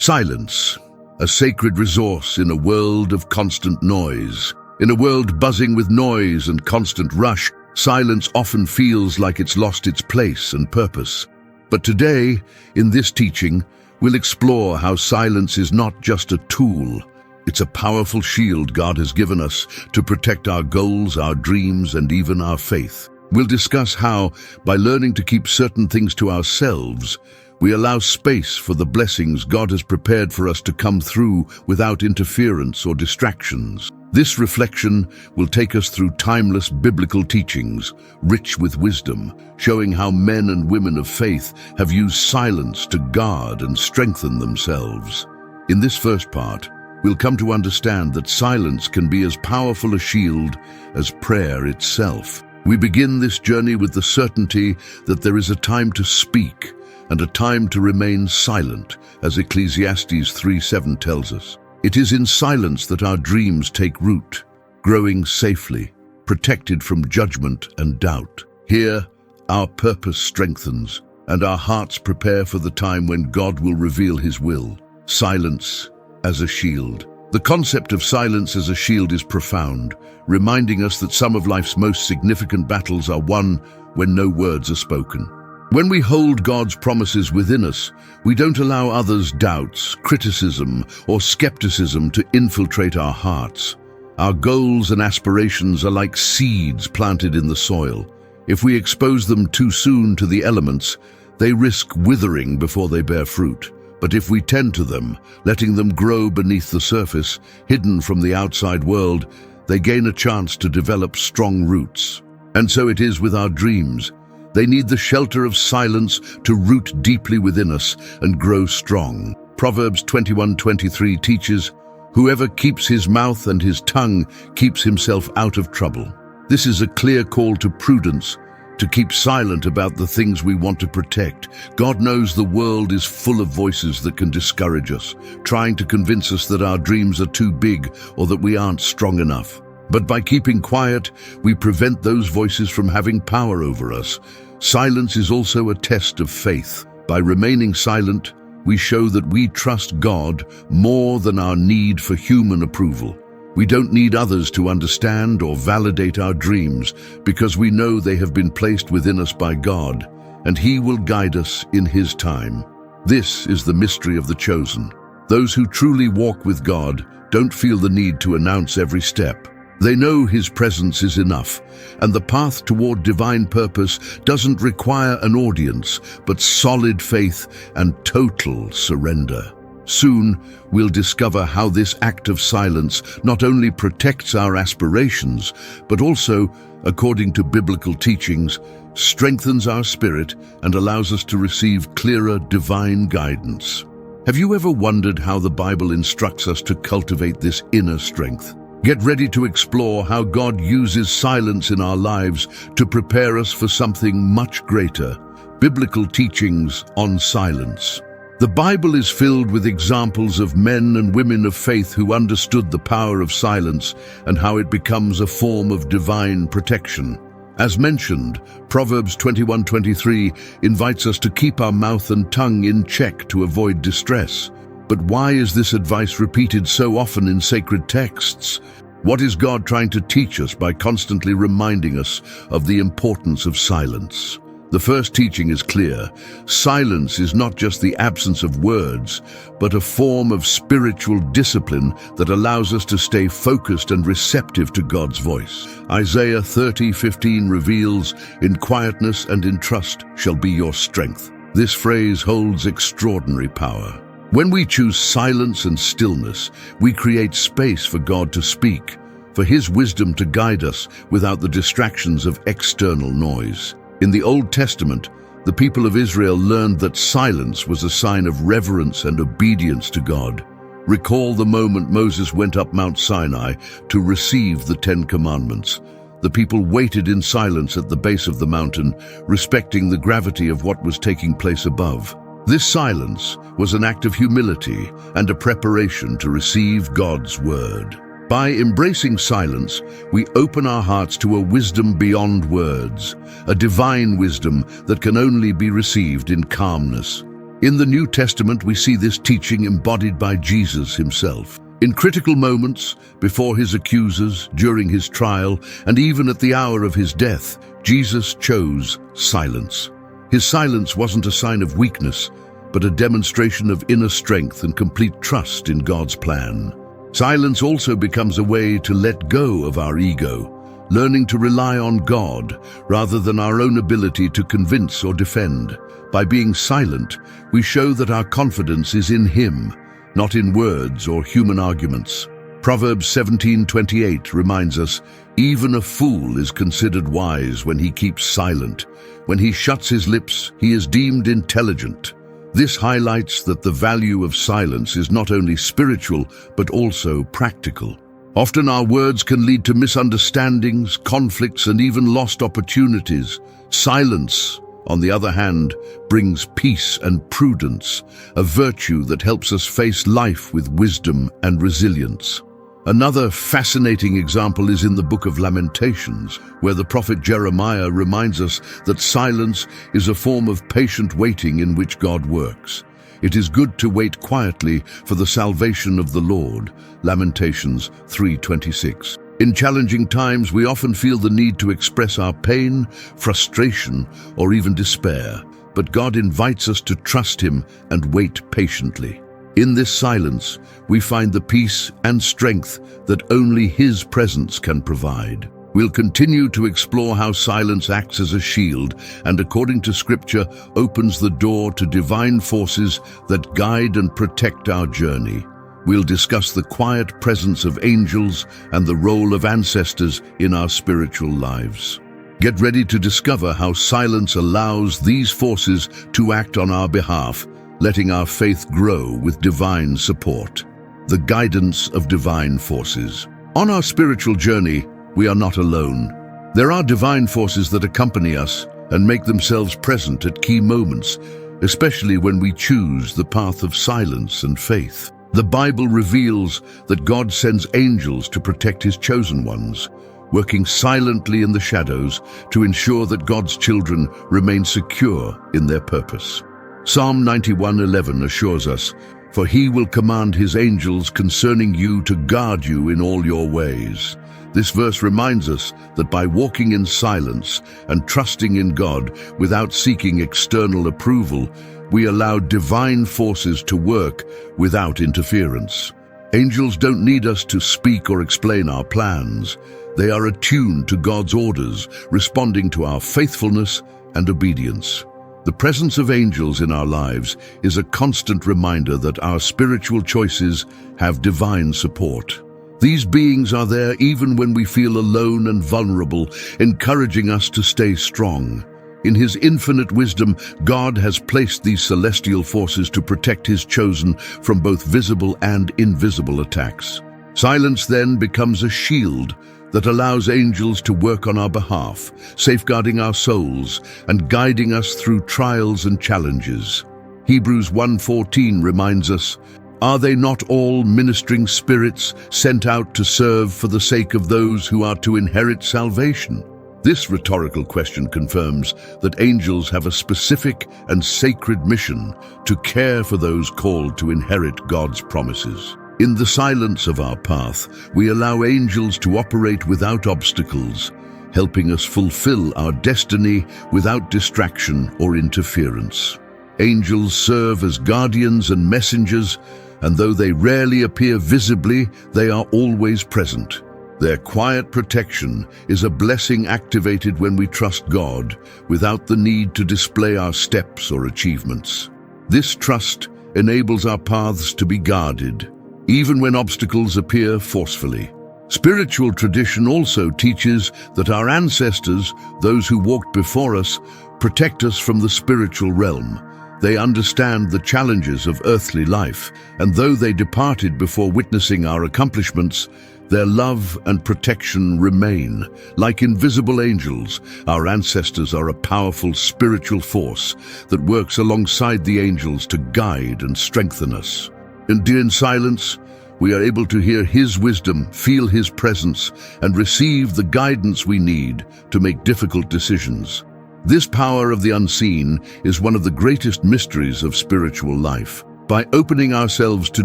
Silence, a sacred resource in a world of constant noise. In a world buzzing with noise and constant rush, silence often feels like it's lost its place and purpose. But today, in this teaching, we'll explore how silence is not just a tool. It's a powerful shield God has given us to protect our goals, our dreams, and even our faith. We'll discuss how, by learning to keep certain things to ourselves, we allow space for the blessings God has prepared for us to come through without interference or distractions. This reflection will take us through timeless biblical teachings, rich with wisdom, showing how men and women of faith have used silence to guard and strengthen themselves. In this first part, we'll come to understand that silence can be as powerful a shield as prayer itself. We begin this journey with the certainty that there is a time to speak and a time to remain silent, as Ecclesiastes 3:7 tells us. It is in silence that our dreams take root, growing safely, protected from judgment and doubt. Here, our purpose strengthens, and our hearts prepare for the time when God will reveal His will. Silence as a shield. The concept of silence as a shield is profound, reminding us that some of life's most significant battles are won when no words are spoken. When we hold God's promises within us, we don't allow others' doubts, criticism, or skepticism to infiltrate our hearts. Our goals and aspirations are like seeds planted in the soil. If we expose them too soon to the elements, they risk withering before they bear fruit. But if we tend to them, letting them grow beneath the surface, hidden from the outside world, they gain a chance to develop strong roots. And so it is with our dreams. They need the shelter of silence to root deeply within us and grow strong. Proverbs 21:23 teaches, "Whoever keeps his mouth and his tongue keeps himself out of trouble." This is a clear call to prudence, to keep silent about the things we want to protect. God knows the world is full of voices that can discourage us, trying to convince us that our dreams are too big or that we aren't strong enough. But by keeping quiet, we prevent those voices from having power over us. Silence is also a test of faith. By remaining silent, we show that we trust God more than our need for human approval. We don't need others to understand or validate our dreams because we know they have been placed within us by God, and He will guide us in His time. This is the mystery of the chosen. Those who truly walk with God don't feel the need to announce every step. They know His presence is enough, and the path toward divine purpose doesn't require an audience, but solid faith and total surrender. Soon, we'll discover how this act of silence not only protects our aspirations, but also, according to biblical teachings, strengthens our spirit and allows us to receive clearer divine guidance. Have you ever wondered how the Bible instructs us to cultivate this inner strength? Get ready to explore how God uses silence in our lives to prepare us for something much greater. Biblical teachings on silence. The Bible is filled with examples of men and women of faith who understood the power of silence and how it becomes a form of divine protection. As mentioned, Proverbs 21:23 invites us to keep our mouth and tongue in check to avoid distress. But why is this advice repeated so often in sacred texts? What is God trying to teach us by constantly reminding us of the importance of silence? The first teaching is clear. Silence is not just the absence of words, but a form of spiritual discipline that allows us to stay focused and receptive to God's voice. Isaiah 30:15 reveals, "In quietness and in trust shall be your strength." This phrase holds extraordinary power. When we choose silence and stillness, we create space for God to speak, for His wisdom to guide us without the distractions of external noise. In the Old Testament, the people of Israel learned that silence was a sign of reverence and obedience to God. Recall the moment Moses went up Mount Sinai to receive the Ten Commandments. The people waited in silence at the base of the mountain, respecting the gravity of what was taking place above. This silence was an act of humility and a preparation to receive God's word. By embracing silence, we open our hearts to a wisdom beyond words, a divine wisdom that can only be received in calmness. In the New Testament, we see this teaching embodied by Jesus himself. In critical moments, before his accusers, during his trial, and even at the hour of his death, Jesus chose silence. His silence wasn't a sign of weakness, but a demonstration of inner strength and complete trust in God's plan. Silence also becomes a way to let go of our ego, learning to rely on God rather than our own ability to convince or defend. By being silent, we show that our confidence is in Him, not in words or human arguments. Proverbs 17:28 reminds us, "Even a fool is considered wise when he keeps silent. When he shuts his lips, he is deemed intelligent." This highlights that the value of silence is not only spiritual, but also practical. Often our words can lead to misunderstandings, conflicts, and even lost opportunities. Silence, on the other hand, brings peace and prudence, a virtue that helps us face life with wisdom and resilience. Another fascinating example is in the book of Lamentations, where the prophet Jeremiah reminds us that silence is a form of patient waiting in which God works. It is good to wait quietly for the salvation of the Lord. Lamentations 3:26. In challenging times, we often feel the need to express our pain, frustration, or even despair. But God invites us to trust Him and wait patiently. In this silence, we find the peace and strength that only His presence can provide. We'll continue to explore how silence acts as a shield and, according to Scripture, opens the door to divine forces that guide and protect our journey. We'll discuss the quiet presence of angels and the role of ancestors in our spiritual lives. Get ready to discover how silence allows these forces to act on our behalf, letting our faith grow with divine support. The guidance of divine forces. On our spiritual journey, we are not alone. There are divine forces that accompany us and make themselves present at key moments, especially when we choose the path of silence and faith. The Bible reveals that God sends angels to protect His chosen ones, working silently in the shadows to ensure that God's children remain secure in their purpose. Psalm 91:11 assures us, "For He will command His angels concerning you to guard you in all your ways." This verse reminds us that by walking in silence and trusting in God without seeking external approval, we allow divine forces to work without interference. Angels don't need us to speak or explain our plans. They are attuned to God's orders, responding to our faithfulness and obedience. The presence of angels in our lives is a constant reminder that our spiritual choices have divine support. These beings are there even when we feel alone and vulnerable, encouraging us to stay strong. In His infinite wisdom, God has placed these celestial forces to protect His chosen from both visible and invisible attacks. Silence then becomes a shield that allows angels to work on our behalf, safeguarding our souls and guiding us through trials and challenges. Hebrews 1:14 reminds us, "Are they not all ministering spirits sent out to serve for the sake of those who are to inherit salvation?" This rhetorical question confirms that angels have a specific and sacred mission to care for those called to inherit God's promises. In the silence of our path, we allow angels to operate without obstacles, helping us fulfill our destiny without distraction or interference. Angels serve as guardians and messengers, and though they rarely appear visibly, they are always present. Their quiet protection is a blessing activated when we trust God without the need to display our steps or achievements. This trust enables our paths to be guarded, even when obstacles appear forcefully. Spiritual tradition also teaches that our ancestors, those who walked before us, protect us from the spiritual realm. They understand the challenges of earthly life, and though they departed before witnessing our accomplishments, their love and protection remain. Like invisible angels, our ancestors are a powerful spiritual force that works alongside the angels to guide and strengthen us. And in silence, we are able to hear His wisdom, feel His presence, and receive the guidance we need to make difficult decisions. This power of the unseen is one of the greatest mysteries of spiritual life. By opening ourselves to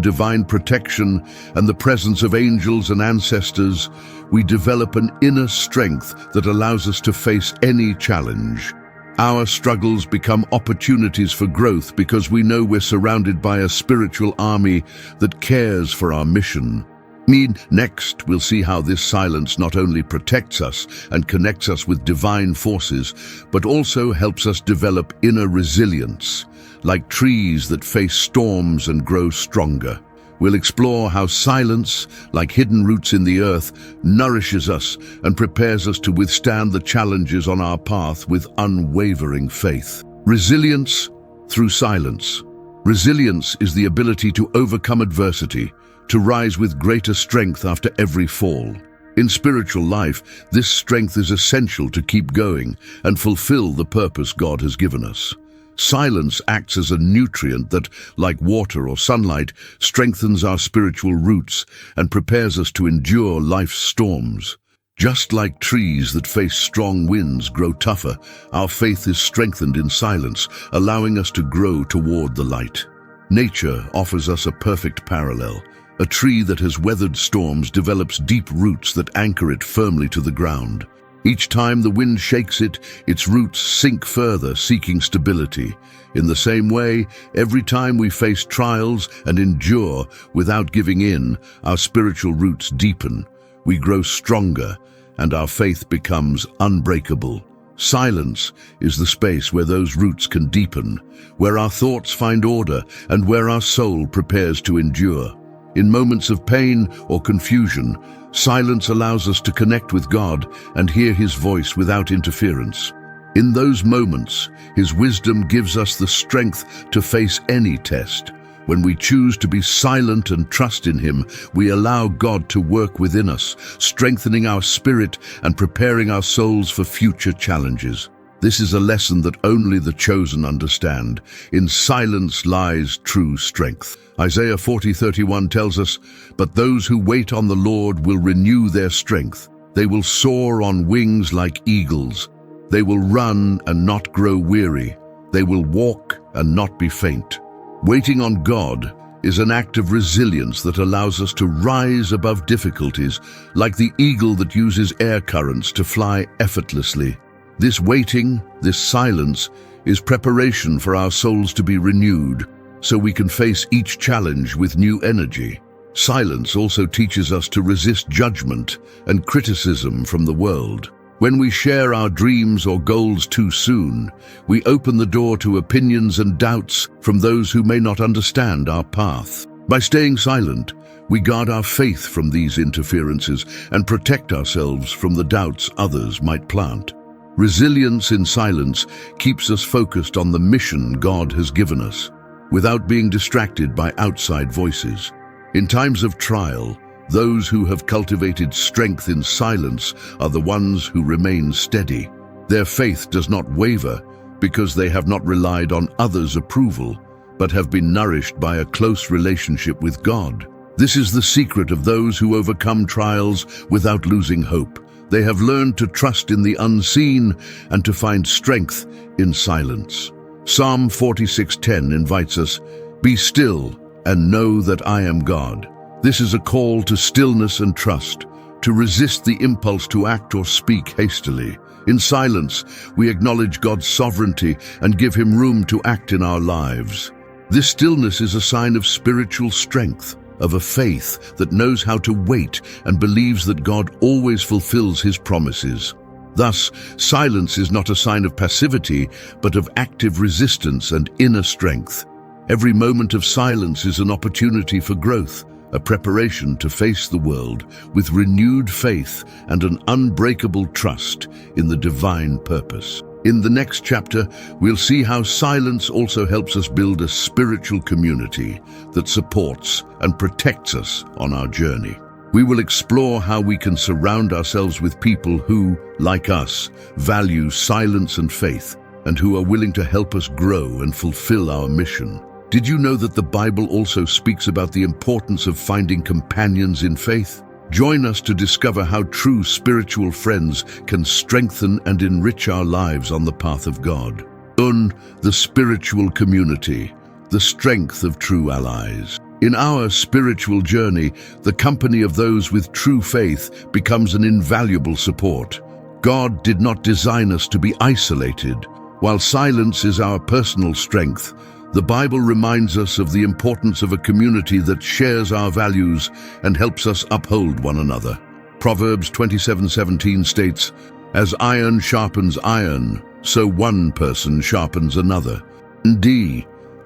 divine protection and the presence of angels and ancestors, we develop an inner strength that allows us to face any challenge. Our struggles become opportunities for growth because we know we're surrounded by a spiritual army that cares for our mission. Next, we'll see how this silence not only protects us and connects us with divine forces, but also helps us develop inner resilience, like trees that face storms and grow stronger. We'll explore how silence, like hidden roots in the earth, nourishes us and prepares us to withstand the challenges on our path with unwavering faith. Resilience through silence. Resilience is the ability to overcome adversity, to rise with greater strength after every fall. In spiritual life, this strength is essential to keep going and fulfill the purpose God has given us. Silence acts as a nutrient that, like water or sunlight, strengthens our spiritual roots and prepares us to endure life's storms. Just like trees that face strong winds grow tougher, our faith is strengthened in silence, allowing us to grow toward the light. Nature offers us a perfect parallel. A tree that has weathered storms develops deep roots that anchor it firmly to the ground. Each time the wind shakes it, its roots sink further, seeking stability. In the same way, every time we face trials and endure without giving in, our spiritual roots deepen. We grow stronger, and our faith becomes unbreakable. Silence is the space where those roots can deepen, where our thoughts find order, and where our soul prepares to endure. In moments of pain or confusion, silence allows us to connect with God and hear His voice without interference. In those moments, His wisdom gives us the strength to face any test. When we choose to be silent and trust in Him, we allow God to work within us, strengthening our spirit and preparing our souls for future challenges. This is a lesson that only the chosen understand. In silence lies true strength. Isaiah 40:31 tells us, "But those who wait on the Lord will renew their strength. They will soar on wings like eagles. They will run and not grow weary. They will walk and not be faint." Waiting on God is an act of resilience that allows us to rise above difficulties, like the eagle that uses air currents to fly effortlessly. This waiting, this silence, is preparation for our souls to be renewed, so we can face each challenge with new energy. Silence also teaches us to resist judgment and criticism from the world. When we share our dreams or goals too soon, we open the door to opinions and doubts from those who may not understand our path. By staying silent, we guard our faith from these interferences and protect ourselves from the doubts others might plant. Resilience in silence keeps us focused on the mission God has given us, without being distracted by outside voices. In times of trial, those who have cultivated strength in silence are the ones who remain steady. Their faith does not waver because they have not relied on others' approval, but have been nourished by a close relationship with God. This is the secret of those who overcome trials without losing hope. They have learned to trust in the unseen and to find strength in silence. Psalm 46:10 invites us, "Be still and know that I am God." This is a call to stillness and trust, to resist the impulse to act or speak hastily. In silence, we acknowledge God's sovereignty and give Him room to act in our lives. This stillness is a sign of spiritual strength, of a faith that knows how to wait and believes that God always fulfills His promises. Thus, silence is not a sign of passivity, but of active resistance and inner strength. Every moment of silence is an opportunity for growth, a preparation to face the world with renewed faith and an unbreakable trust in the divine purpose. In the next chapter, we'll see how silence also helps us build a spiritual community that supports and protects us on our journey. We will explore how we can surround ourselves with people who, like us, value silence and faith, and who are willing to help us grow and fulfill our mission. Did you know that the Bible also speaks about the importance of finding companions in faith? Join us to discover how true spiritual friends can strengthen and enrich our lives on the path of God. The spiritual community, the strength of true allies. In our spiritual journey, the company of those with true faith becomes an invaluable support. God did not design us to be isolated. While silence is our personal strength, the Bible reminds us of the importance of a community that shares our values and helps us uphold one another. Proverbs 27:17 states, "As iron sharpens iron, so one person sharpens another."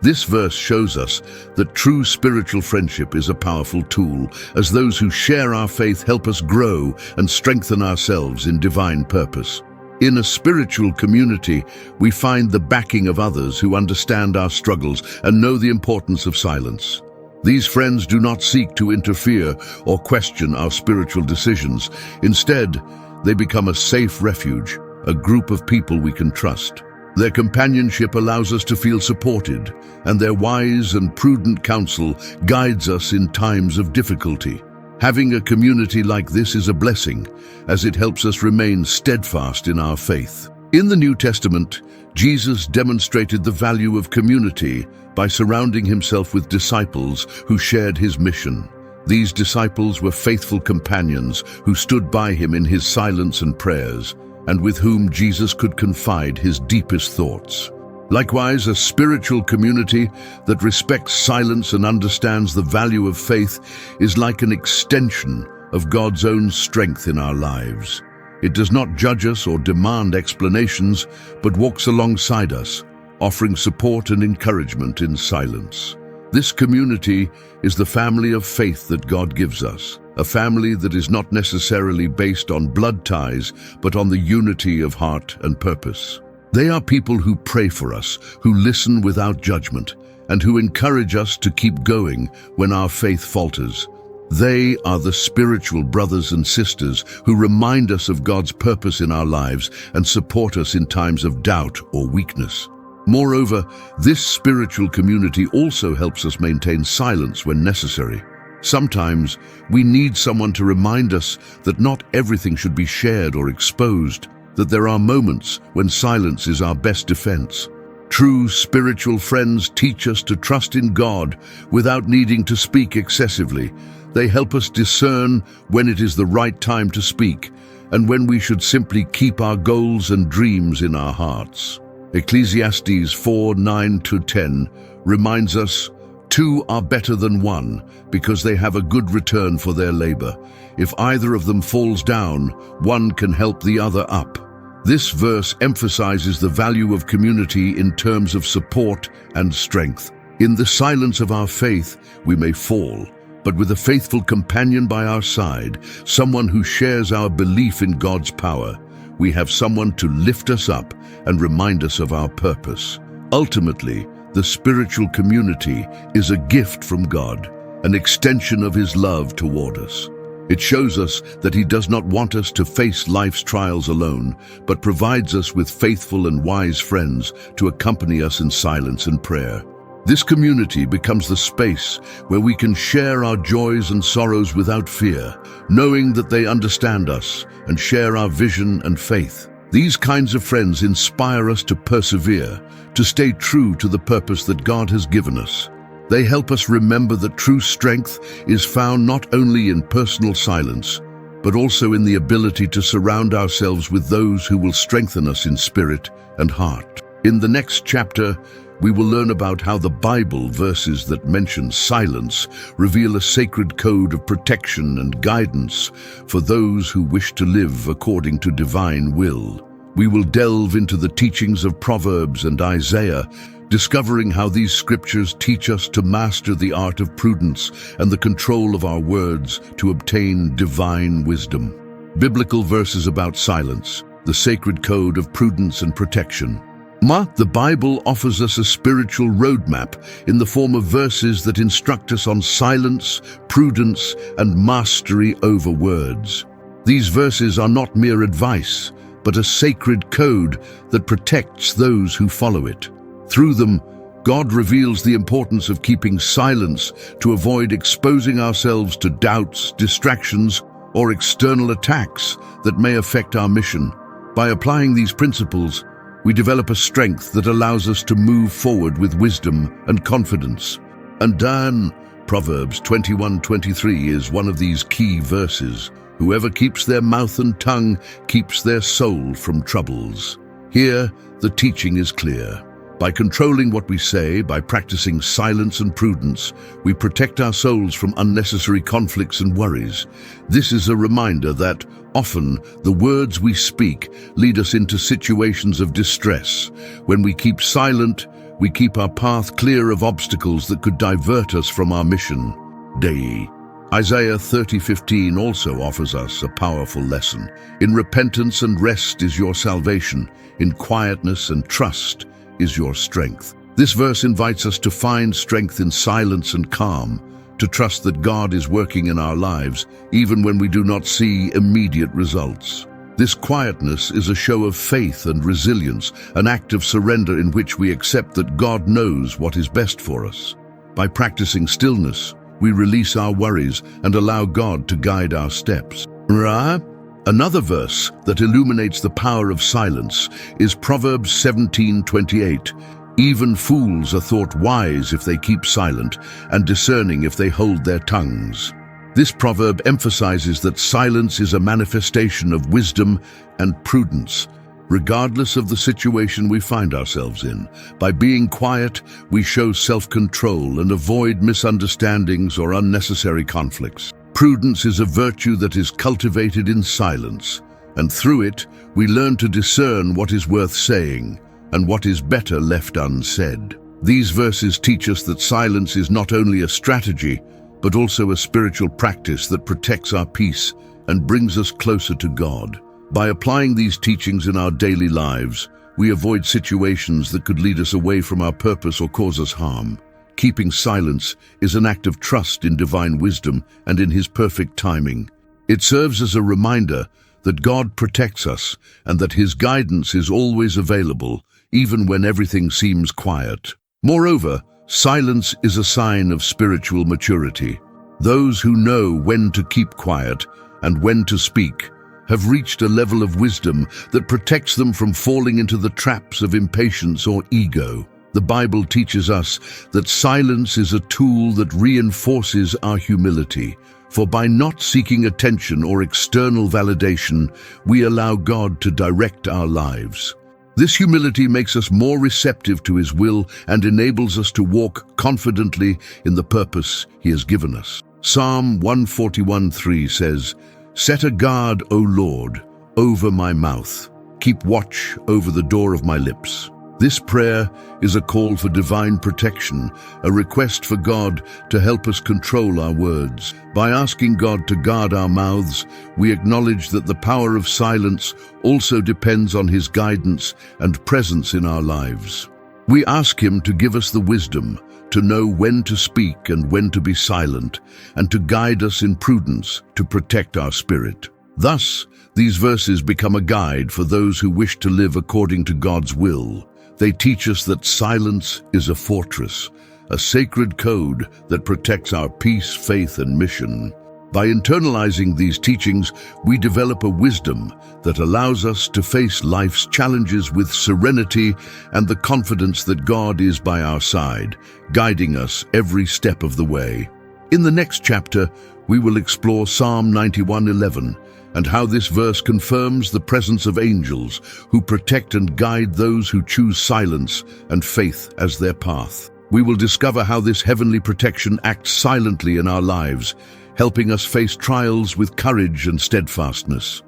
This verse shows us that true spiritual friendship is a powerful tool, as those who share our faith help us grow and strengthen ourselves in divine purpose. In a spiritual community, we find the backing of others who understand our struggles and know the importance of silence. These friends do not seek to interfere or question our spiritual decisions. Instead, they become a safe refuge, a group of people we can trust. Their companionship allows us to feel supported, and their wise and prudent counsel guides us in times of difficulty. Having a community like this is a blessing, as it helps us remain steadfast in our faith. In the New Testament, Jesus demonstrated the value of community by surrounding himself with disciples who shared his mission. These disciples were faithful companions who stood by him in his silence and prayers, and with whom Jesus could confide his deepest thoughts. Likewise, a spiritual community that respects silence and understands the value of faith is like an extension of God's own strength in our lives. It does not judge us or demand explanations, but walks alongside us, offering support and encouragement in silence. This community is the family of faith that God gives us, a family that is not necessarily based on blood ties, but on the unity of heart and purpose. They are people who pray for us, who listen without judgment, and who encourage us to keep going when our faith falters. They are the spiritual brothers and sisters who remind us of God's purpose in our lives and support us in times of doubt or weakness. Moreover, this spiritual community also helps us maintain silence when necessary. Sometimes we need someone to remind us that not everything should be shared or exposed, that there are moments when silence is our best defense. True spiritual friends teach us to trust in God without needing to speak excessively. They help us discern when it is the right time to speak and when we should simply keep our goals and dreams in our hearts. Ecclesiastes 4:9-10 reminds us, "Two are better than one, because they have a good return for their labor. If either of them falls down, one can help the other up." This verse emphasizes the value of community in terms of support and strength. In the silence of our faith, we may fall, but with a faithful companion by our side, someone who shares our belief in God's power, we have someone to lift us up and remind us of our purpose. Ultimately, the spiritual community is a gift from God, an extension of His love toward us. It shows us that He does not want us to face life's trials alone, but provides us with faithful and wise friends to accompany us in silence and prayer. This community becomes the space where we can share our joys and sorrows without fear, knowing that they understand us and share our vision and faith. These kinds of friends inspire us to persevere, to stay true to the purpose that God has given us. They help us remember that true strength is found not only in personal silence, but also in the ability to surround ourselves with those who will strengthen us in spirit and heart. In the next chapter, we will learn about how the Bible verses that mention silence reveal a sacred code of protection and guidance for those who wish to live according to divine will. We will delve into the teachings of Proverbs and Isaiah, discovering how these scriptures teach us to master the art of prudence and the control of our words to obtain divine wisdom. Biblical verses about silence, the sacred code of prudence and protection. The Bible offers us a spiritual roadmap in the form of verses that instruct us on silence, prudence, and mastery over words. These verses are not mere advice, but a sacred code that protects those who follow it. Through them, God reveals the importance of keeping silence to avoid exposing ourselves to doubts, distractions, or external attacks that may affect our mission. By applying these principles, we develop a strength that allows us to move forward with wisdom and confidence. And Proverbs 21:23 is one of these key verses. Whoever keeps their mouth and tongue keeps their soul from troubles. Here, the teaching is clear. By controlling what we say, by practicing silence and prudence, we protect our souls from unnecessary conflicts and worries. This is a reminder that often the words we speak lead us into situations of distress. When we keep silent, we keep our path clear of obstacles that could divert us from our mission. Isaiah 30:15 also offers us a powerful lesson. In repentance and rest is your salvation. In quietness and trust is your strength. This verse invites us to find strength in silence and calm, to trust that God is working in our lives, even when we do not see immediate results. This quietness is a show of faith and resilience, an act of surrender in which we accept that God knows what is best for us. By practicing stillness, we release our worries and allow God to guide our steps. Another verse that illuminates the power of silence is Proverbs 17:28. Even fools are thought wise if they keep silent, and discerning if they hold their tongues. This proverb emphasizes that silence is a manifestation of wisdom and prudence, regardless of the situation we find ourselves in. By being quiet, we show self-control and avoid misunderstandings or unnecessary conflicts. Prudence is a virtue that is cultivated in silence, and through it, we learn to discern what is worth saying and what is better left unsaid. These verses teach us that silence is not only a strategy, but also a spiritual practice that protects our peace and brings us closer to God. By applying these teachings in our daily lives, we avoid situations that could lead us away from our purpose or cause us harm. Keeping silence is an act of trust in divine wisdom and in His perfect timing. It serves as a reminder that God protects us and that His guidance is always available, even when everything seems quiet. Moreover, silence is a sign of spiritual maturity. Those who know when to keep quiet and when to speak have reached a level of wisdom that protects them from falling into the traps of impatience or ego. The Bible teaches us that silence is a tool that reinforces our humility, for by not seeking attention or external validation, we allow God to direct our lives. This humility makes us more receptive to His will and enables us to walk confidently in the purpose He has given us. Psalm 141:3 says, "Set a guard, O Lord, over my mouth. Keep watch over the door of my lips." This prayer is a call for divine protection, a request for God to help us control our words. By asking God to guard our mouths, we acknowledge that the power of silence also depends on His guidance and presence in our lives. We ask Him to give us the wisdom to know when to speak and when to be silent, and to guide us in prudence to protect our spirit. Thus, these verses become a guide for those who wish to live according to God's will. They teach us that silence is a fortress, a sacred code that protects our peace, faith, and mission. By internalizing these teachings, we develop a wisdom that allows us to face life's challenges with serenity and the confidence that God is by our side, guiding us every step of the way. In the next chapter, we will explore Psalm 91:11 and how this verse confirms the presence of angels who protect and guide those who choose silence and faith as their path. We will discover how this heavenly protection acts silently in our lives, helping us face trials with courage and steadfastness.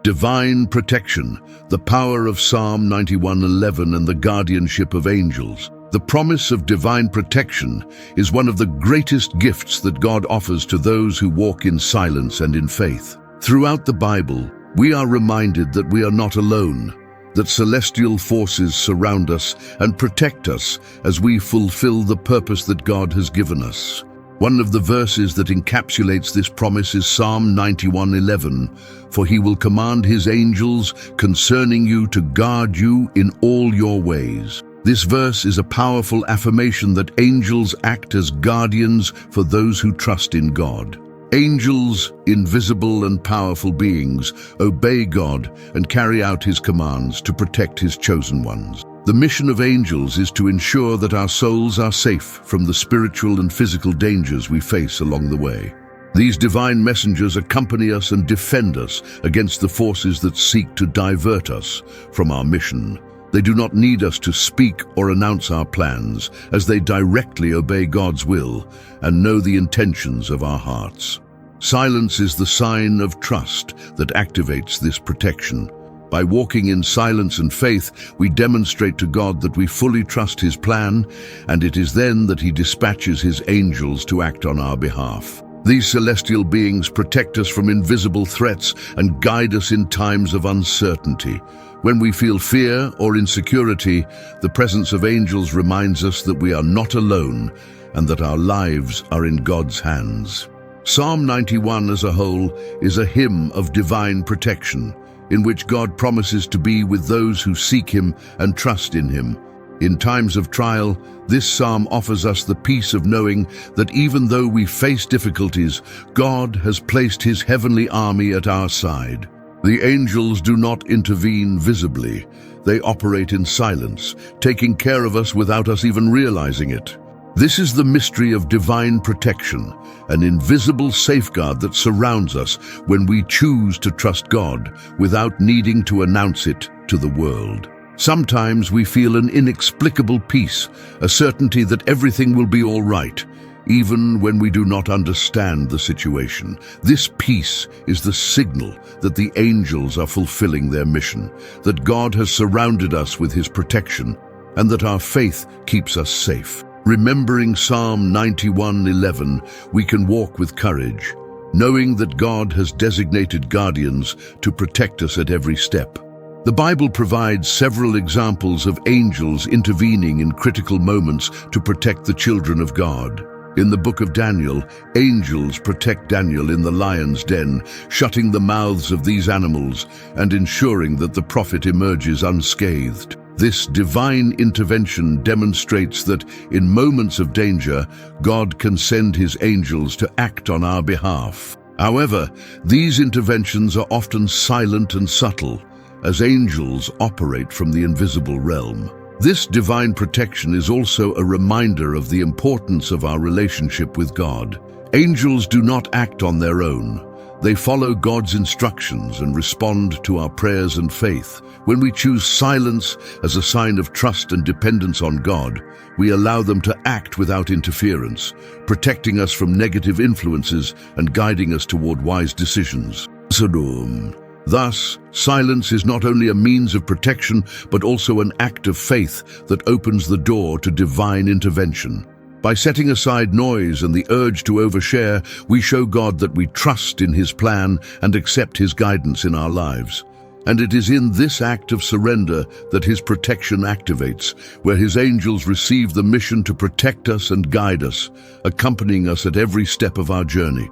Divine protection, the power of Psalm 91:11 and the guardianship of angels. The promise of divine protection is one of the greatest gifts that God offers to those who walk in silence and in faith. Throughout the Bible, we are reminded that we are not alone, that celestial forces surround us and protect us as we fulfill the purpose that God has given us. One of the verses that encapsulates this promise is Psalm 91:11, "For He will command His angels concerning you to guard you in all your ways." This verse is a powerful affirmation that angels act as guardians for those who trust in God. Angels, invisible and powerful beings, obey God and carry out His commands to protect His chosen ones. The mission of angels is to ensure that our souls are safe from the spiritual and physical dangers we face along the way. These divine messengers accompany us and defend us against the forces that seek to divert us from our mission. They do not need us to speak or announce our plans, as they directly obey God's will and know the intentions of our hearts. Silence is the sign of trust that activates this protection. By walking in silence and faith, we demonstrate to God that we fully trust His plan, and it is then that He dispatches His angels to act on our behalf. These celestial beings protect us from invisible threats and guide us in times of uncertainty. When we feel fear or insecurity, the presence of angels reminds us that we are not alone and that our lives are in God's hands. Psalm 91 as a whole is a hymn of divine protection, in which God promises to be with those who seek Him and trust in Him. In times of trial, this psalm offers us the peace of knowing that even though we face difficulties, God has placed His heavenly army at our side. The angels do not intervene visibly. They operate in silence, taking care of us without us even realizing it. This is the mystery of divine protection, an invisible safeguard that surrounds us when we choose to trust God without needing to announce it to the world. Sometimes we feel an inexplicable peace, a certainty that everything will be all right, even when we do not understand the situation. This peace is the signal that the angels are fulfilling their mission, that God has surrounded us with His protection, and that our faith keeps us safe. Remembering Psalm 91:11, we can walk with courage, knowing that God has designated guardians to protect us at every step. The Bible provides several examples of angels intervening in critical moments to protect the children of God. In the book of Daniel, angels protect Daniel in the lion's den, shutting the mouths of these animals and ensuring that the prophet emerges unscathed. This divine intervention demonstrates that in moments of danger, God can send His angels to act on our behalf. However, these interventions are often silent and subtle, as angels operate from the invisible realm. This divine protection is also a reminder of the importance of our relationship with God. Angels do not act on their own. They follow God's instructions and respond to our prayers and faith. When we choose silence as a sign of trust and dependence on God, we allow them to act without interference, protecting us from negative influences and guiding us toward wise decisions. Thus, silence is not only a means of protection, but also an act of faith that opens the door to divine intervention. By setting aside noise and the urge to overshare, we show God that we trust in His plan and accept His guidance in our lives. And it is in this act of surrender that His protection activates, where His angels receive the mission to protect us and guide us, accompanying us at every step of our journey.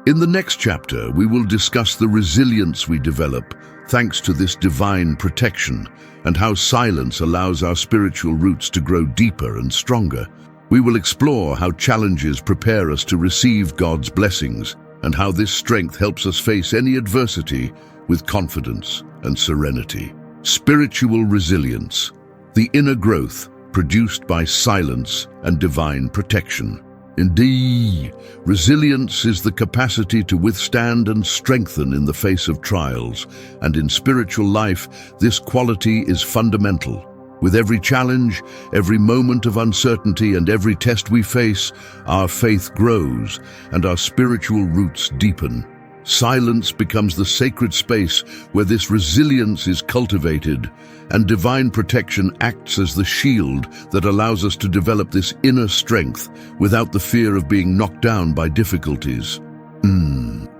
In the next chapter, we will discuss the resilience we develop thanks to this divine protection and how silence allows our spiritual roots to grow deeper and stronger. We will explore how challenges prepare us to receive God's blessings and how this strength helps us face any adversity with confidence and serenity. Spiritual resilience, the inner growth produced by silence and divine protection. Indeed, resilience is the capacity to withstand and strengthen in the face of trials, and in spiritual life, this quality is fundamental. With every challenge, every moment of uncertainty, and every test we face, our faith grows and our spiritual roots deepen. Silence becomes the sacred space where this resilience is cultivated, and divine protection acts as the shield that allows us to develop this inner strength without the fear of being knocked down by difficulties.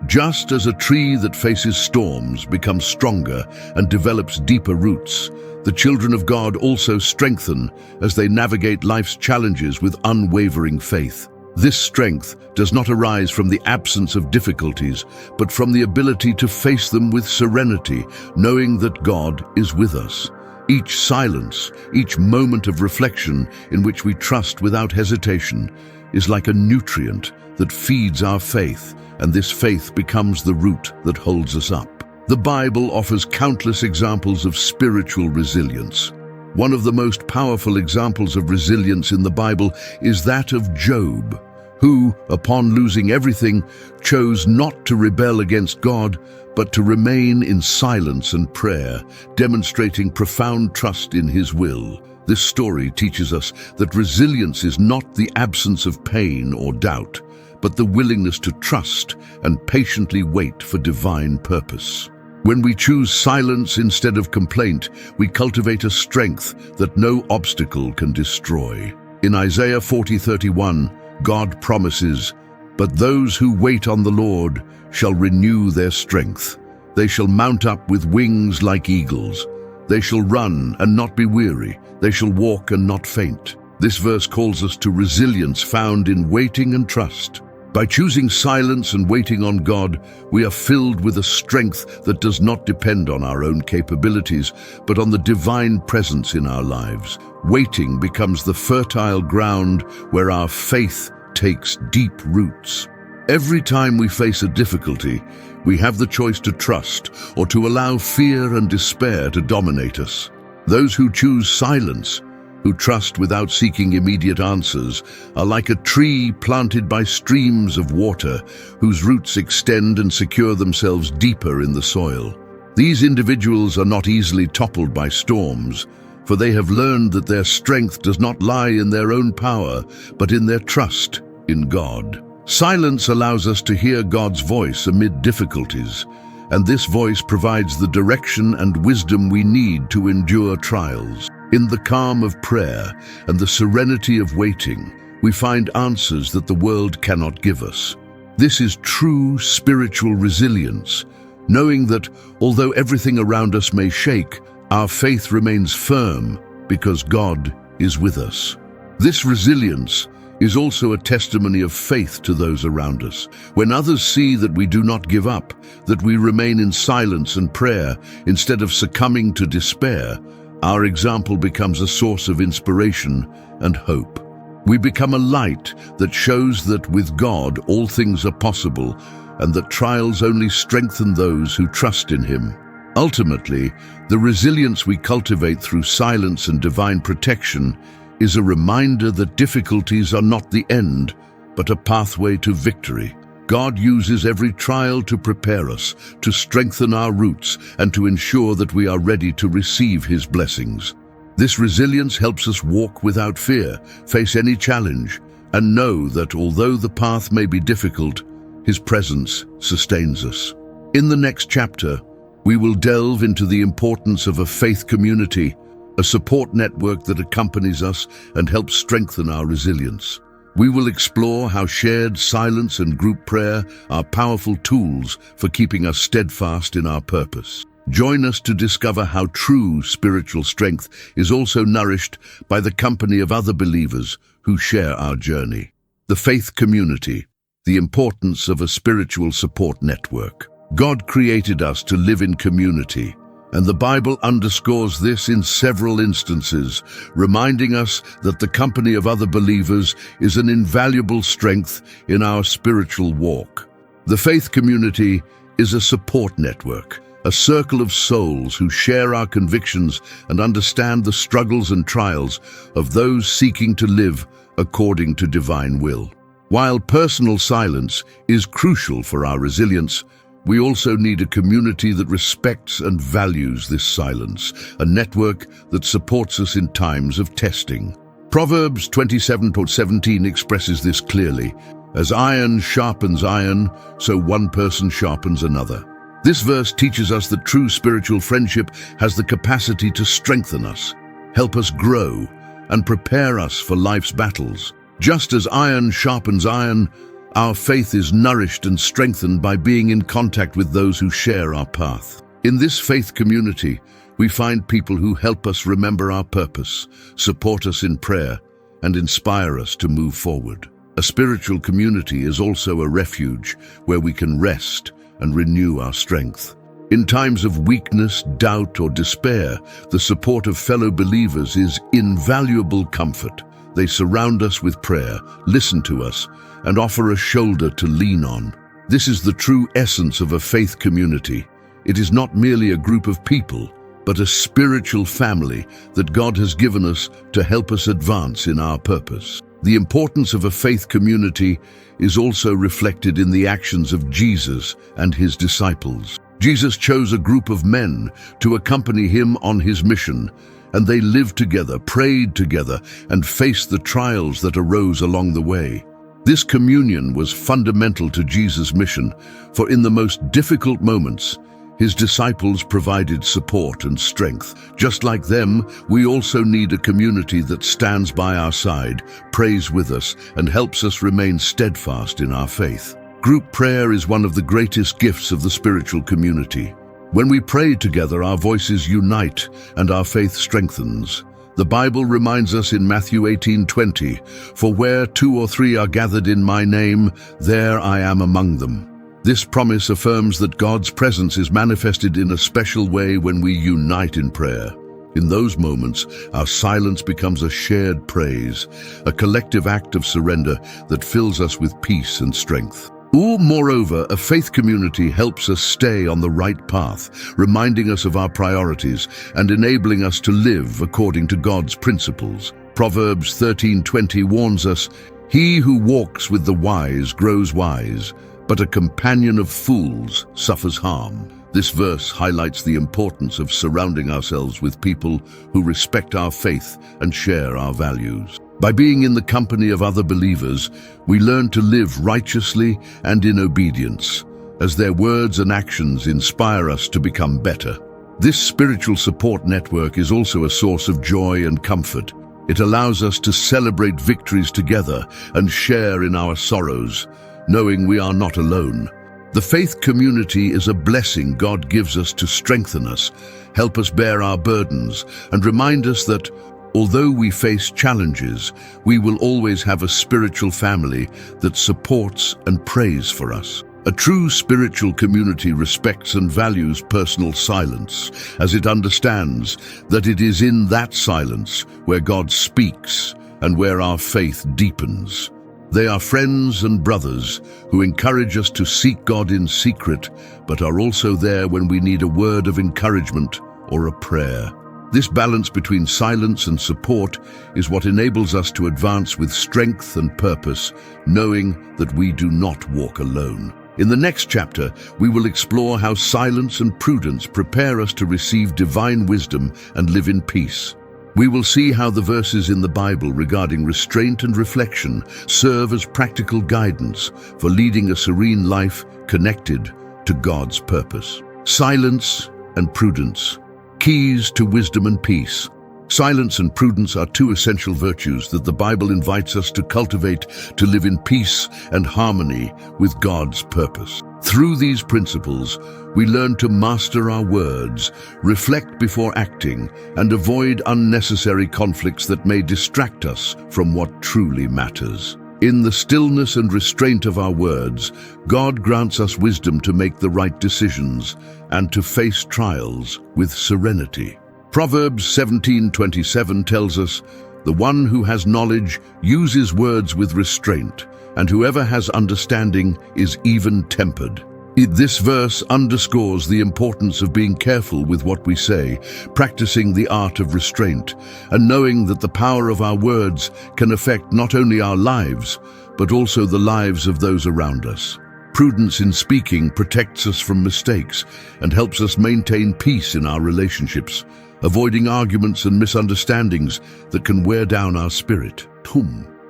Just as a tree that faces storms becomes stronger and develops deeper roots, the children of God also strengthen as they navigate life's challenges with unwavering faith. This strength does not arise from the absence of difficulties, but from the ability to face them with serenity, knowing that God is with us. Each silence, each moment of reflection in which we trust without hesitation is like a nutrient that feeds our faith, and this faith becomes the root that holds us up. The Bible offers countless examples of spiritual resilience. One of the most powerful examples of resilience in the Bible is that of Job, who, upon losing everything, chose not to rebel against God, but to remain in silence and prayer, demonstrating profound trust in his will. This story teaches us that resilience is not the absence of pain or doubt, but the willingness to trust and patiently wait for divine purpose. When we choose silence instead of complaint, we cultivate a strength that no obstacle can destroy. In Isaiah 40:31, God promises, "But those who wait on the Lord shall renew their strength. They shall mount up with wings like eagles. They shall run and not be weary. They shall walk and not faint." This verse calls us to resilience found in waiting and trust. By choosing silence and waiting on God, we are filled with a strength that does not depend on our own capabilities, but on the divine presence in our lives. Waiting becomes the fertile ground where our faith takes deep roots. Every time we face a difficulty, we have the choice to trust or to allow fear and despair to dominate us. Those who choose silence, who trust without seeking immediate answers, are like a tree planted by streams of water, whose roots extend and secure themselves deeper in the soil. These individuals are not easily toppled by storms, for they have learned that their strength does not lie in their own power, but in their trust in God. Silence allows us to hear God's voice amid difficulties, and this voice provides the direction and wisdom we need to endure trials. In the calm of prayer and the serenity of waiting, we find answers that the world cannot give us. This is true spiritual resilience, knowing that although everything around us may shake, our faith remains firm because God is with us. This resilience is also a testimony of faith to those around us. When others see that we do not give up, that we remain in silence and prayer instead of succumbing to despair, our example becomes a source of inspiration and hope. We become a light that shows that with God all things are possible, and that trials only strengthen those who trust in Him. Ultimately, the resilience we cultivate through silence and divine protection is a reminder that difficulties are not the end, but a pathway to victory. God uses every trial to prepare us, to strengthen our roots, and to ensure that we are ready to receive His blessings. This resilience helps us walk without fear, face any challenge, and know that although the path may be difficult, His presence sustains us. In the next chapter, we will delve into the importance of a faith community, a support network that accompanies us and helps strengthen our resilience. We will explore how shared silence and group prayer are powerful tools for keeping us steadfast in our purpose. Join us to discover how true spiritual strength is also nourished by the company of other believers who share our journey. The faith community, the importance of a spiritual support network. God created us to live in community, and the Bible underscores this in several instances, reminding us that the company of other believers is an invaluable strength in our spiritual walk. The faith community is a support network, a circle of souls who share our convictions and understand the struggles and trials of those seeking to live according to divine will. While personal silence is crucial for our resilience, we also need a community that respects and values this silence, a network that supports us in times of testing. Proverbs 27:17 expresses this clearly. As iron sharpens iron, so one person sharpens another. This verse teaches us that true spiritual friendship has the capacity to strengthen us, help us grow, and prepare us for life's battles. Just as iron sharpens iron, our faith is nourished and strengthened by being in contact with those who share our path. In this faith community, we find people who help us remember our purpose, support us in prayer, and inspire us to move forward. A spiritual community is also a refuge where we can rest and renew our strength. In times of weakness, doubt, or despair, the support of fellow believers is invaluable comfort. They surround us with prayer, listen to us, and offer a shoulder to lean on. This is the true essence of a faith community. It is not merely a group of people, but a spiritual family that God has given us to help us advance in our purpose. The importance of a faith community is also reflected in the actions of Jesus and his disciples. Jesus chose a group of men to accompany him on his mission, and they lived together, prayed together, and faced the trials that arose along the way. This communion was fundamental to Jesus' mission, for in the most difficult moments, his disciples provided support and strength. Just like them, we also need a community that stands by our side, prays with us, and helps us remain steadfast in our faith. Group prayer is one of the greatest gifts of the spiritual community. When we pray together, our voices unite and our faith strengthens. The Bible reminds us in Matthew 18:20, "For where 2 or 3 are gathered in my name, there I am among them." This promise affirms that God's presence is manifested in a special way when we unite in prayer. In those moments, our silence becomes a shared praise, a collective act of surrender that fills us with peace and strength. Moreover, a faith community helps us stay on the right path, reminding us of our priorities and enabling us to live according to God's principles. Proverbs 13:20 warns us, "He who walks with the wise grows wise, but a companion of fools suffers harm." This verse highlights the importance of surrounding ourselves with people who respect our faith and share our values. By being in the company of other believers, we learn to live righteously and in obedience, as their words and actions inspire us to become better. This spiritual support network is also a source of joy and comfort. It allows us to celebrate victories together and share in our sorrows, knowing we are not alone. The faith community is a blessing God gives us to strengthen us, help us bear our burdens, and remind us that although we face challenges, we will always have a spiritual family that supports and prays for us. A true spiritual community respects and values personal silence, as it understands that it is in that silence where God speaks and where our faith deepens. They are friends and brothers who encourage us to seek God in secret, but are also there when we need a word of encouragement or a prayer. This balance between silence and support is what enables us to advance with strength and purpose, knowing that we do not walk alone. In the next chapter, we will explore how silence and prudence prepare us to receive divine wisdom and live in peace. We will see how the verses in the Bible regarding restraint and reflection serve as practical guidance for leading a serene life connected to God's purpose. Silence and prudence. Keys to wisdom and peace. Silence and prudence are two essential virtues that the Bible invites us to cultivate to live in peace and harmony with God's purpose. Through these principles, we learn to master our words, reflect before acting, and avoid unnecessary conflicts that may distract us from what truly matters. In the stillness and restraint of our words, God grants us wisdom to make the right decisions and to face trials with serenity. Proverbs 17:27 tells us, "The one who has knowledge uses words with restraint, and whoever has understanding is even-tempered." This verse underscores the importance of being careful with what we say, practicing the art of restraint, and knowing that the power of our words can affect not only our lives, but also the lives of those around us. Prudence in speaking protects us from mistakes and helps us maintain peace in our relationships, avoiding arguments and misunderstandings that can wear down our spirit.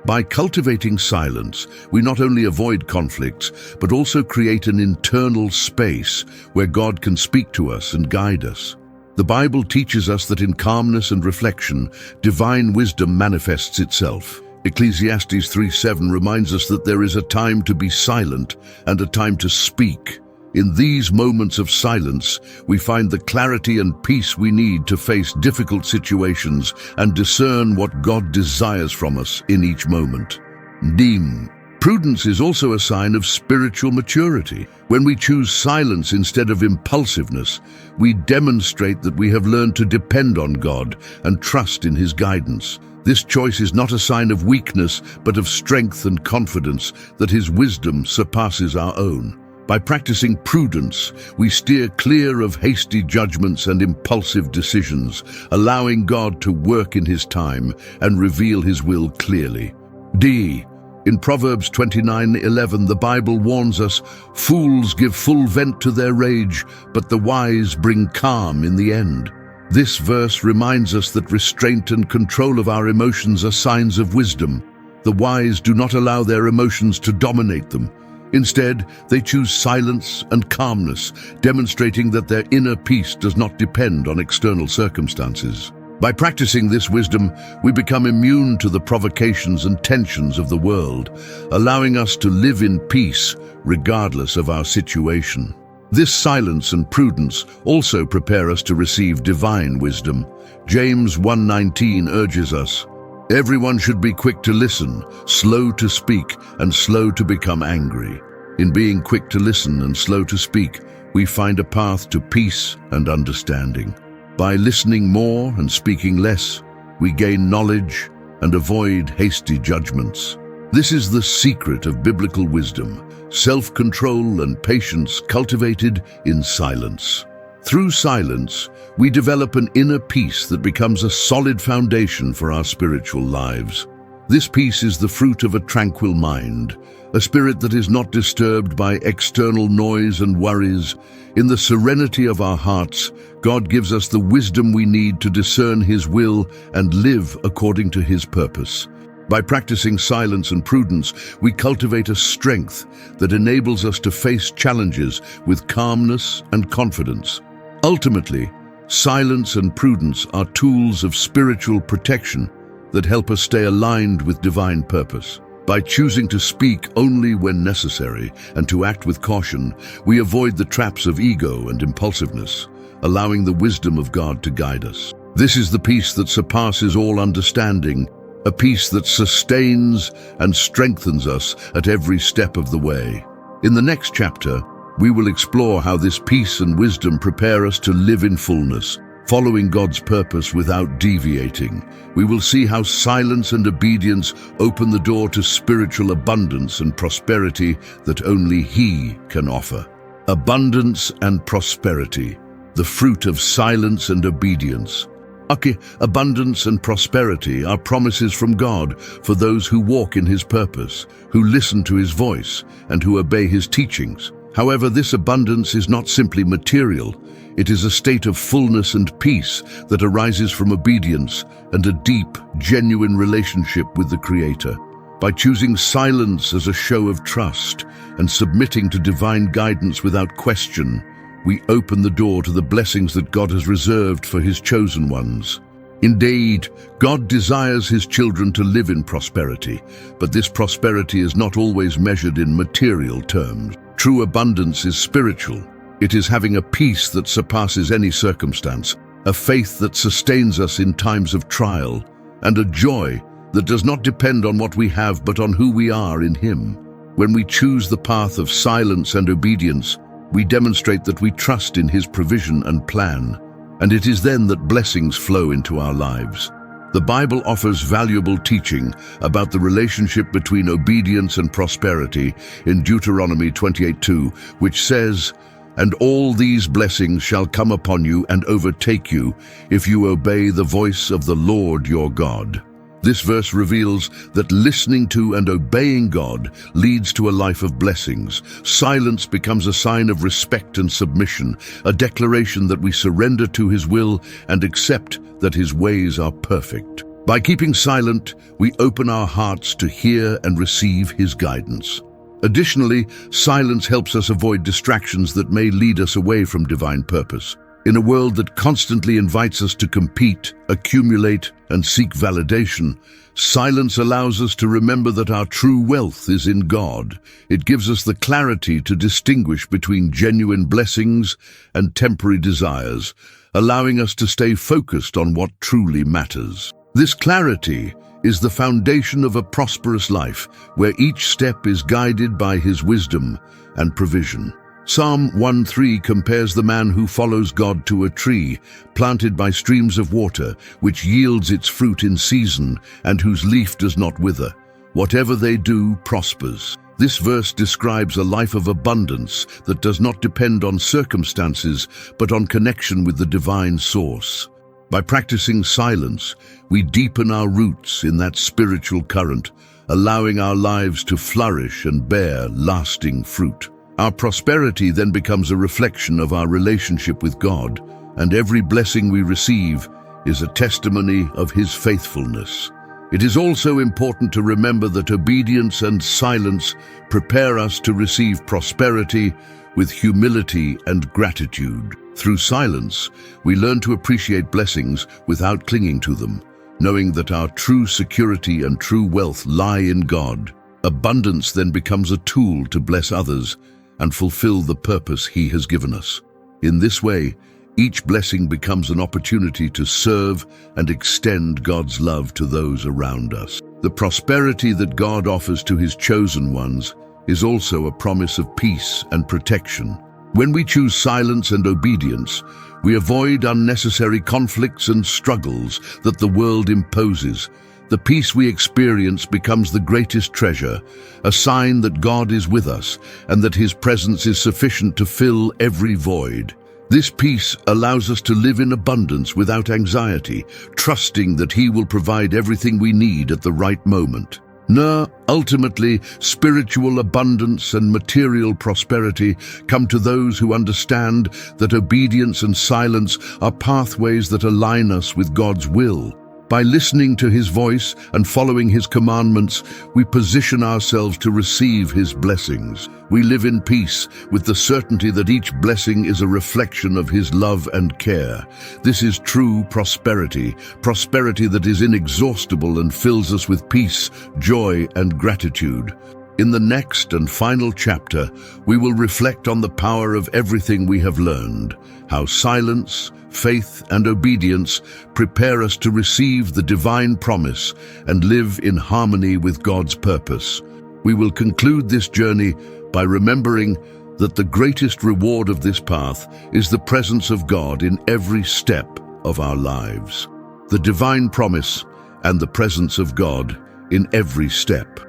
By cultivating silence, we not only avoid conflicts, but also create an internal space where God can speak to us and guide us. The Bible teaches us that in calmness and reflection, divine wisdom manifests itself. Ecclesiastes 3:7 reminds us that there is a time to be silent and a time to speak. In these moments of silence, we find the clarity and peace we need to face difficult situations and discern what God desires from us in each moment. Prudence is also a sign of spiritual maturity. When we choose silence instead of impulsiveness, we demonstrate that we have learned to depend on God and trust in His guidance. This choice is not a sign of weakness, but of strength and confidence that His wisdom surpasses our own. By practicing prudence, we steer clear of hasty judgments and impulsive decisions, allowing God to work in His time and reveal His will clearly. In Proverbs 29:11, the Bible warns us, "Fools give full vent to their rage, but the wise bring calm in the end." This verse reminds us that restraint and control of our emotions are signs of wisdom. The wise do not allow their emotions to dominate them. Instead, they choose silence and calmness, demonstrating that their inner peace does not depend on external circumstances. By practicing this wisdom, we become immune to the provocations and tensions of the world, allowing us to live in peace regardless of our situation. This silence and prudence also prepare us to receive divine wisdom. James 1:19 urges us, "Everyone should be quick to listen, slow to speak, and slow to become angry." In being quick to listen and slow to speak, we find a path to peace and understanding. By listening more and speaking less, we gain knowledge and avoid hasty judgments. This is the secret of biblical wisdom, self-control and patience cultivated in silence. Through silence, we develop an inner peace that becomes a solid foundation for our spiritual lives. This peace is the fruit of a tranquil mind, a spirit that is not disturbed by external noise and worries. In the serenity of our hearts, God gives us the wisdom we need to discern His will and live according to His purpose. By practicing silence and prudence, we cultivate a strength that enables us to face challenges with calmness and confidence. Ultimately, silence and prudence are tools of spiritual protection that help us stay aligned with divine purpose. By choosing to speak only when necessary and to act with caution, we avoid the traps of ego and impulsiveness, allowing the wisdom of God to guide us. This is the peace that surpasses all understanding, a peace that sustains and strengthens us at every step of the way. In the next chapter, we will explore how this peace and wisdom prepare us to live in fullness, following God's purpose without deviating. We will see how silence and obedience open the door to spiritual abundance and prosperity that only He can offer. Abundance and prosperity, the fruit of silence and obedience. Abundance and prosperity are promises from God for those who walk in His purpose, who listen to His voice, and who obey His teachings. However, this abundance is not simply material. It is a state of fullness and peace that arises from obedience and a deep, genuine relationship with the Creator. By choosing silence as a show of trust and submitting to divine guidance without question, we open the door to the blessings that God has reserved for His chosen ones. Indeed, God desires His children to live in prosperity, but this prosperity is not always measured in material terms. True abundance is spiritual. It is having a peace that surpasses any circumstance, a faith that sustains us in times of trial, and a joy that does not depend on what we have but on who we are in Him. When we choose the path of silence and obedience, we demonstrate that we trust in His provision and plan, and it is then that blessings flow into our lives. The Bible offers valuable teaching about the relationship between obedience and prosperity in Deuteronomy 28:2, which says, "And all these blessings shall come upon you and overtake you if you obey the voice of the Lord your God." This verse reveals that listening to and obeying God leads to a life of blessings. Silence becomes a sign of respect and submission, a declaration that we surrender to His will and accept that His ways are perfect. By keeping silent, we open our hearts to hear and receive His guidance. Additionally, silence helps us avoid distractions that may lead us away from divine purpose. In a world that constantly invites us to compete, accumulate, and seek validation, silence allows us to remember that our true wealth is in God. It gives us the clarity to distinguish between genuine blessings and temporary desires, allowing us to stay focused on what truly matters. This clarity is the foundation of a prosperous life, where each step is guided by His wisdom and provision. Psalm 1:3 compares the man who follows God to a tree planted by streams of water, which yields its fruit in season and whose leaf does not wither. Whatever they do prospers. This verse describes a life of abundance that does not depend on circumstances, but on connection with the divine source. By practicing silence, we deepen our roots in that spiritual current, allowing our lives to flourish and bear lasting fruit. Our prosperity then becomes a reflection of our relationship with God, and every blessing we receive is a testimony of His faithfulness. It is also important to remember that obedience and silence prepare us to receive prosperity with humility and gratitude. Through silence, we learn to appreciate blessings without clinging to them, knowing that our true security and true wealth lie in God. Abundance then becomes a tool to bless others and fulfill the purpose He has given us. In this way, each blessing becomes an opportunity to serve and extend God's love to those around us. The prosperity that God offers to His chosen ones is also a promise of peace and protection. When we choose silence and obedience, we avoid unnecessary conflicts and struggles that the world imposes. The peace we experience becomes the greatest treasure, a sign that God is with us and that His presence is sufficient to fill every void. This peace allows us to live in abundance without anxiety, trusting that He will provide everything we need at the right moment. Ultimately, spiritual abundance and material prosperity come to those who understand that obedience and silence are pathways that align us with God's will. By listening to His voice and following His commandments, we position ourselves to receive His blessings. We live in peace with the certainty that each blessing is a reflection of His love and care. This is true prosperity that is inexhaustible and fills us with peace, joy, and gratitude. In the next and final chapter, we will reflect on the power of everything we have learned, how silence, faith, and obedience prepare us to receive the divine promise and live in harmony with God's purpose. We will conclude this journey by remembering that the greatest reward of this path is the presence of God in every step of our lives. The divine promise and the presence of God in every step.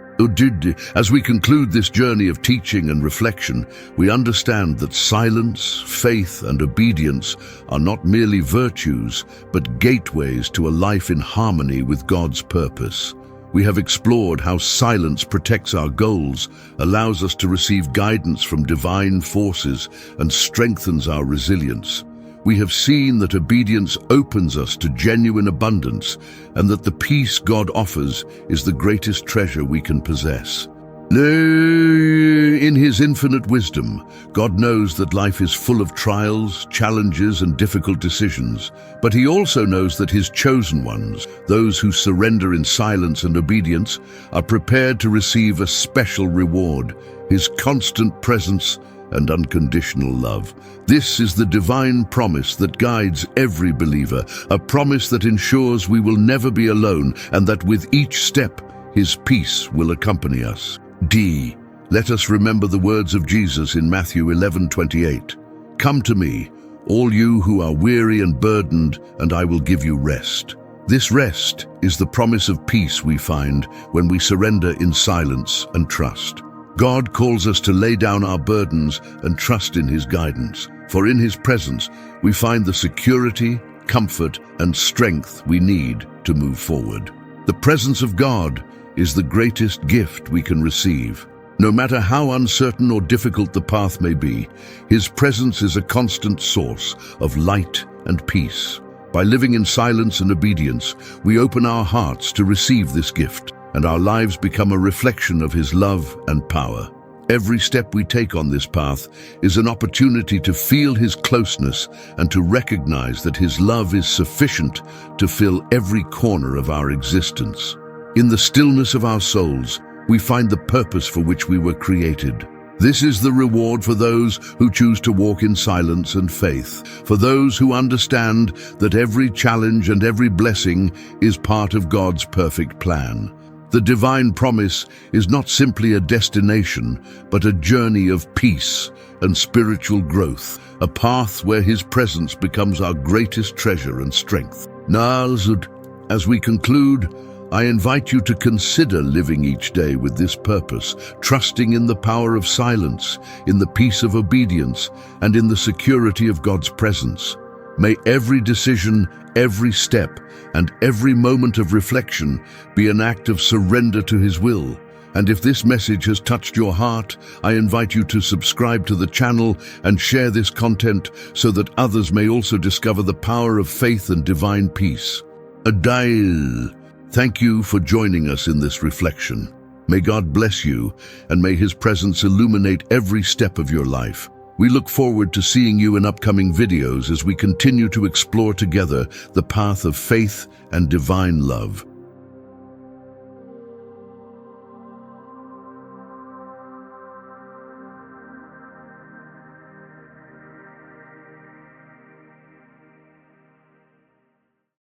As we conclude this journey of teaching and reflection, we understand that silence, faith, and obedience are not merely virtues, but gateways to a life in harmony with God's purpose. We have explored how silence protects our goals, allows us to receive guidance from divine forces, and strengthens our resilience. We have seen that obedience opens us to genuine abundance, and that the peace God offers is the greatest treasure we can possess. In His infinite wisdom, God knows that life is full of trials, challenges, and difficult decisions, but He also knows that His chosen ones, those who surrender in silence and obedience, are prepared to receive a special reward, His constant presence and unconditional love. This is the divine promise that guides every believer, a promise that ensures we will never be alone and that with each step, His peace will accompany us. Let us remember the words of Jesus in Matthew 11:28. Come to me, all you who are weary and burdened, and I will give you rest. This rest is the promise of peace we find when we surrender in silence and trust. God calls us to lay down our burdens and trust in His guidance, for in His presence we find the security, comfort, and strength we need to move forward. The presence of God is the greatest gift we can receive. No matter how uncertain or difficult the path may be, His presence is a constant source of light and peace. By living in silence and obedience, we open our hearts to receive this gift, and our lives become a reflection of His love and power. Every step we take on this path is an opportunity to feel His closeness and to recognize that His love is sufficient to fill every corner of our existence. In the stillness of our souls, we find the purpose for which we were created. This is the reward for those who choose to walk in silence and faith, for those who understand that every challenge and every blessing is part of God's perfect plan. The divine promise is not simply a destination, but a journey of peace and spiritual growth, a path where His presence becomes our greatest treasure and strength. Naalzud, as we conclude, I invite you to consider living each day with this purpose, trusting in the power of silence, in the peace of obedience, and in the security of God's presence. May every decision, every step, and every moment of reflection be an act of surrender to His will. And if this message has touched your heart, I invite you to subscribe to the channel and share this content so that others may also discover the power of faith and divine peace. Adail. Thank you for joining us in this reflection. May God bless you, and may His presence illuminate every step of your life. We look forward to seeing you in upcoming videos as we continue to explore together the path of faith and divine love.